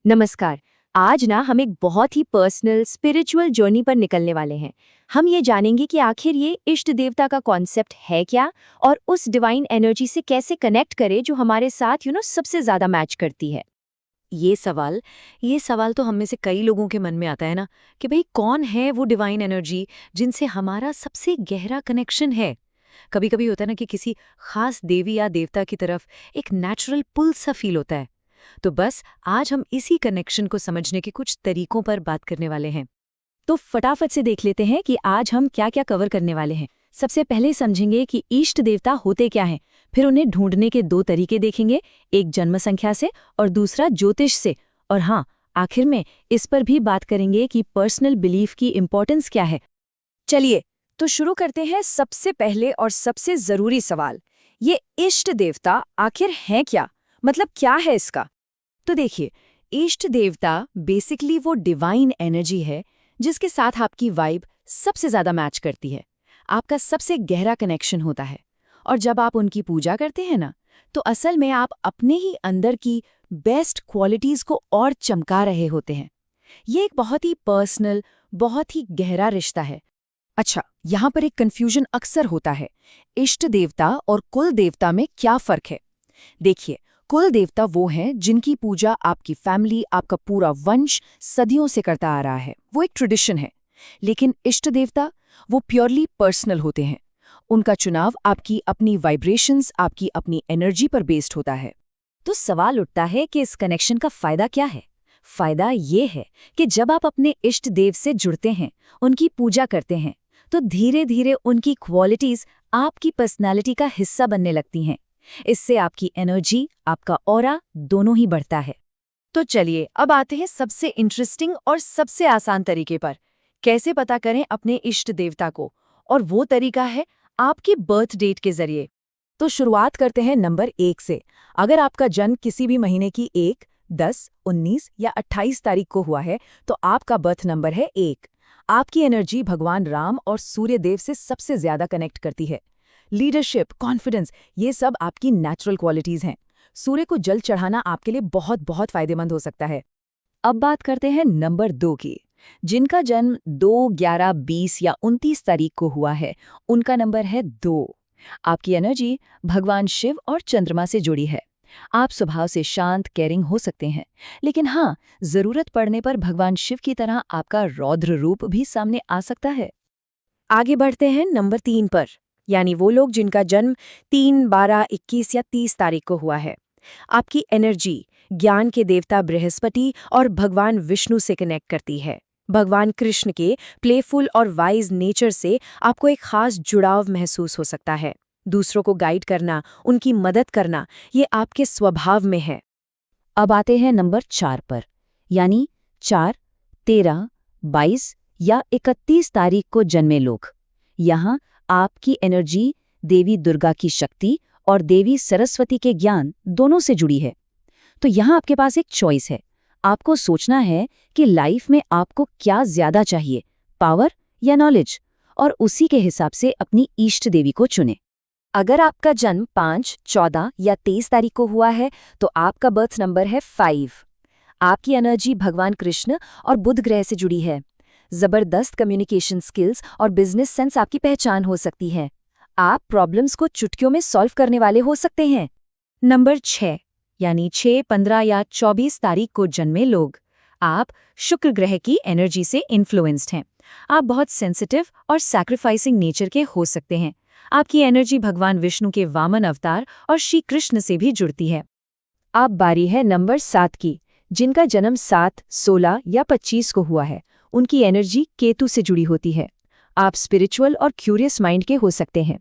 नमस्कार। आज ना हम एक बहुत ही पर्सनल स्पिरिचुअल जर्नी पर निकलने वाले हैं। हम ये जानेंगे कि आखिर ये इष्ट देवता का कॉन्सेप्ट है क्या और उस डिवाइन एनर्जी से कैसे कनेक्ट करें जो हमारे साथ सबसे ज्यादा मैच करती है। ये सवाल ये सवाल तो हम में से कई लोगों के मन में आता है ना कि भाई कौन है वो डिवाइन एनर्जी जिनसे हमारा सबसे गहरा कनेक्शन है। कभी कभी होता है ना कि किसी खास देवी या देवता की तरफ एक नेचुरल पुल सा फील होता है। तो बस आज हम इसी कनेक्शन को समझने के कुछ तरीकों पर बात करने वाले हैं। तो फटाफट से देख लेते हैं कि आज हम क्या क्या कवर करने वाले हैं। सबसे पहले समझेंगे कि इष्ट देवता होते क्या हैं, फिर उन्हें ढूंढने के दो तरीके देखेंगे, एक जन्म संख्या से और दूसरा ज्योतिष से। और हाँ, आखिर में इस पर भी बात करेंगे कि पर्सनल बिलीफ की इम्पोर्टेंस क्या है। चलिए तो शुरू करते हैं सबसे पहले और सबसे जरूरी सवाल। ये इष्ट देवता आखिर हैं क्या, मतलब क्या है इसका। तो देखिए, इष्ट देवता बेसिकली वो डिवाइन एनर्जी है जिसके साथ आपकी वाइब सबसे ज्यादा मैच करती है, आपका सबसे गहरा कनेक्शन होता है। और जब आप उनकी पूजा करते हैं ना, तो असल में आप अपने ही अंदर की बेस्ट क्वालिटीज को और चमका रहे होते हैं। ये एक बहुत ही पर्सनल, बहुत ही गहरा रिश्ता है। अच्छा, यहाँ पर एक कंफ्यूजन अक्सर होता है, इष्ट देवता और कुल देवता में क्या फर्क है। देखिए, कुल देवता वो हैं जिनकी पूजा आपकी फैमिली, आपका पूरा वंश सदियों से करता आ रहा है, वो एक ट्रेडिशन है। लेकिन इष्ट देवता वो प्योरली पर्सनल होते हैं। उनका चुनाव आपकी अपनी वाइब्रेशंस, आपकी अपनी एनर्जी पर बेस्ड होता है। तो सवाल उठता है कि इस कनेक्शन का फायदा क्या है। फायदा ये है कि जब आप अपने इष्ट देव से जुड़ते हैं, उनकी पूजा करते हैं, तो धीरे धीरे उनकी क्वालिटीज आपकी पर्सनैलिटी का हिस्सा बनने लगती हैं। इससे आपकी एनर्जी, आपका ऑरा दोनों ही बढ़ता है। तो चलिए अब आते हैं सबसे इंटरेस्टिंग और सबसे आसान तरीके पर। कैसे पता करें अपने इष्ट देवता को, और वो तरीका है आपकी बर्थ डेट के जरिए। तो शुरुआत करते हैं नंबर 1 से। अगर आपका जन्म किसी भी महीने की 1, 10, 19 या 28 तारीख को हुआ है, तो आपका बर्थ नंबर है 1। आपकी एनर्जी भगवान राम और सूर्य देव से सबसे ज्यादा कनेक्ट करती है। लीडरशिप, कॉन्फिडेंस, ये सब आपकी नेचुरल क्वालिटीज हैं। सूर्य को जल चढ़ाना आपके लिए बहुत बहुत फायदेमंद हो सकता है। अब बात करते हैं नंबर 2 की। जिनका जन्म 2, 11, 20 या 29 तारीख को हुआ है, उनका नंबर है 2। आपकी एनर्जी भगवान शिव और चंद्रमा से जुड़ी है। आप स्वभाव से शांत, केयरिंग हो सकते हैं, लेकिन हाँ, जरूरत पड़ने पर भगवान शिव की तरह आपका रौद्र रूप भी सामने आ सकता है। आगे बढ़ते हैं नंबर 3 पर, यानी वो लोग जिनका जन्म 3, 12, 21 या 30 तारीख को हुआ है। आपकी एनर्जी ज्ञान के देवता बृहस्पति और भगवान विष्णु से कनेक्ट करती है। भगवान कृष्ण के प्लेफुल और वाइज नेचर से आपको एक खास जुड़ाव महसूस हो सकता है। दूसरों को गाइड करना, उनकी मदद करना, ये आपके स्वभाव में है। अब आते हैं नंबर 4 पर, यानी 4, 13, 22 या 31 तारीख को जन्मे लोग। यहाँ आपकी एनर्जी देवी दुर्गा की शक्ति और देवी सरस्वती के ज्ञान दोनों से जुड़ी है। तो यहाँ आपके पास एक चॉइस है। आपको सोचना है कि लाइफ में आपको क्या ज्यादा चाहिए, पावर या नॉलेज, और उसी के हिसाब से अपनी इष्ट देवी को चुनें। अगर आपका जन्म 5, 14 या 23 तारीख को हुआ है, तो आपका बर्थ नंबर है 5। आपकी एनर्जी भगवान कृष्ण और बुध ग्रह से जुड़ी है। जबरदस्त कम्युनिकेशन स्किल्स और बिजनेस सेंस आपकी पहचान हो सकती है। आप प्रॉब्लम्स को चुटकियों में सॉल्व करने वाले हो सकते हैं। नंबर 6, यानी 6, 15 या 24 तारीख को जन्मे लोग। आप शुक्र ग्रह की एनर्जी से इन्फ्लुएंस्ड हैं। आप बहुत सेंसिटिव और सैक्रिफाइसिंग नेचर के हो सकते हैं। आपकी एनर्जी भगवान विष्णु के वामन अवतार और श्री कृष्ण से भी जुड़ती है। अब बारी है नंबर 7 की। जिनका जन्म 7, 16 या 25 को हुआ है, उनकी एनर्जी केतु से जुड़ी होती है। आप स्पिरिचुअल और क्यूरियस माइंड के हो सकते हैं।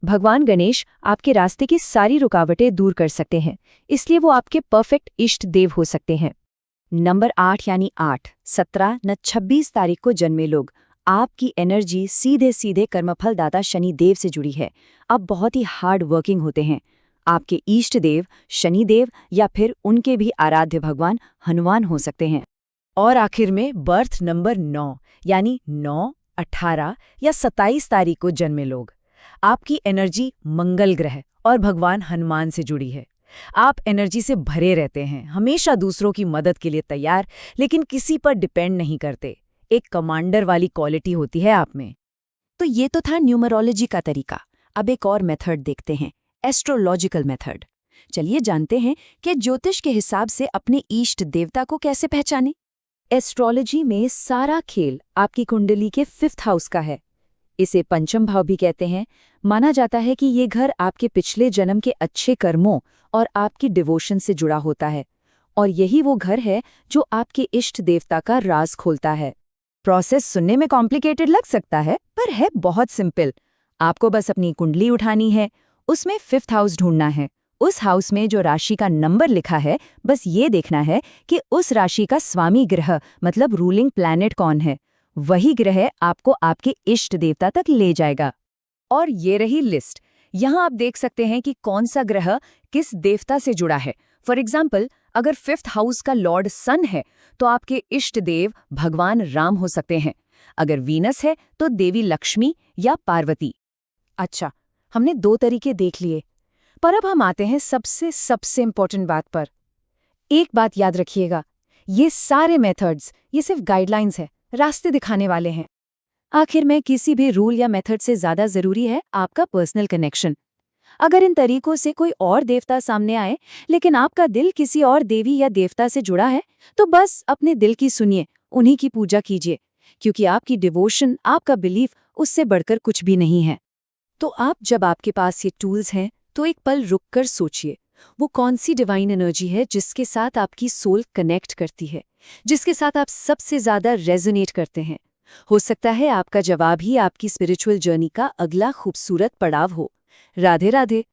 भगवान गणेश आपके रास्ते की सारी रुकावटें दूर कर सकते हैं, इसलिए वो आपके परफेक्ट इष्ट देव हो सकते हैं। नंबर 8, यानी 8, 17 न 26 तारीख को जन्मे लोग। आपकी एनर्जी सीधे सीधे कर्मफलदाता शनि देव से जुड़ी है। आप बहुत ही हार्ड वर्किंग होते हैं। आपके इष्ट देव शनि देव या फिर उनके भी आराध्य भगवान हनुमान हो सकते हैं। और आखिर में बर्थ नंबर 9, यानी 9, 18 या 27 तारीख को जन्मे लोग। आपकी एनर्जी मंगल ग्रह और भगवान हनुमान से जुड़ी है। आप एनर्जी से भरे रहते हैं, हमेशा दूसरों की मदद के लिए तैयार, लेकिन किसी पर डिपेंड नहीं करते। एक कमांडर वाली क्वालिटी होती है आप में। तो ये तो था न्यूमरोलॉजी का तरीका। अब एक और मेथड देखते हैं, एस्ट्रोलॉजिकल मेथड। चलिए जानते हैं कि ज्योतिष के हिसाब से अपने इष्ट देवता को कैसे पहचानें। एस्ट्रोलॉजी में सारा खेल आपकी कुंडली के 5th हाउस का है। इसे पंचम भाव भी कहते हैं। माना जाता है कि ये घर आपके पिछले जन्म के अच्छे कर्मों और आपकी डिवोशन से जुड़ा होता है, और यही वो घर है जो आपके इष्ट देवता का राज खोलता है। प्रोसेस सुनने में कॉम्प्लिकेटेड लग सकता है, पर है बहुत सिंपल। आपको बस अपनी कुंडली उठानी है, उसमें 5th हाउस ढूंढना है। उस हाउस में जो राशि का नंबर लिखा है, बस ये देखना है कि उस राशि का स्वामी ग्रह मतलब रूलिंग प्लैनेट कौन है। वही ग्रह आपको आपके इष्ट देवता तक ले जाएगा। और ये रही लिस्ट। यहाँ आप देख सकते हैं कि कौन सा ग्रह किस देवता से जुड़ा है। फॉर एग्जाम्पल, अगर 5th हाउस का लॉर्ड सन है तो आपके इष्ट देव भगवान राम हो सकते हैं। अगर वीनस है तो देवी लक्ष्मी या पार्वती। अच्छा, हमने 2 तरीके देख लिए, पर अब हम आते हैं सबसे इम्पोर्टेंट बात पर। एक बात याद रखिएगा, ये सारे मेथड्स ये सिर्फ गाइडलाइंस है, रास्ते दिखाने वाले हैं। आखिर में किसी भी रूल या मेथड से ज्यादा जरूरी है आपका पर्सनल कनेक्शन। अगर इन तरीकों से कोई और देवता सामने आए, लेकिन आपका दिल किसी और देवी या देवता से जुड़ा है, तो बस अपने दिल की सुनिए, उन्हीं की पूजा कीजिए, क्योंकि आपकी डिवोशन, आपका बिलीफ उससे बढ़कर कुछ भी नहीं है। तो आप जब आपके पास ये टूल्स हैं, तो एक पल रुककर सोचिए, वो कौन सी डिवाइन एनर्जी है जिसके साथ आपकी सोल कनेक्ट करती है, जिसके साथ आप सबसे ज्यादा रेजोनेट करते हैं। हो सकता है आपका जवाब ही आपकी स्पिरिचुअल जर्नी का अगला खूबसूरत पड़ाव हो। राधे राधे।